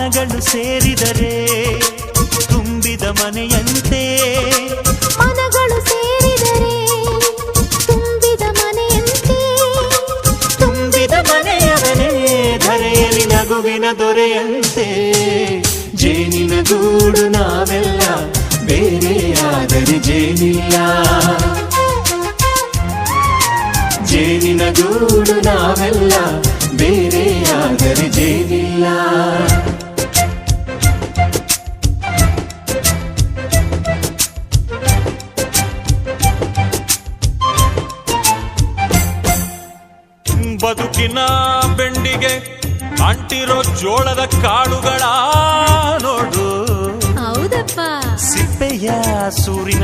ಮನಗಳು ಸೇರಿದರೆ ತುಂಬಿದ ಮನೆಯಂತೆ. ಮನಗಳು ಸೇರಿದರೆ ತುಂಬಿದ ಮನೆಯಂತೆ. ತುಂಬಿದ ಮನೆಯವನೇ ಧರೆಯಲ್ಲಿ ನಗುವಿನ ದೊರೆಯಂತೆ. ಜೇನಿನ ಗೂಡು ನಾವೆಲ್ಲ ಬೇರೆಯಾದರೆ ಜೇನಿಲ್ಲ. ಜೇನಿನ ಗೂಡು ನಾವೆಲ್ಲ ಬೇರೆಯಾದರೆ ಜೇನಿಲ್ಲ. ಬದುಕಿನ ಬೆಂಡಿಗೆ ಅಂಟಿರೋ ಜೋಳದ ಕಾಳುಗಳ ನೋಡು. ಹೌದಪ್ಪ. ಸಿಪ್ಪೆಯ ಸೂರಿನ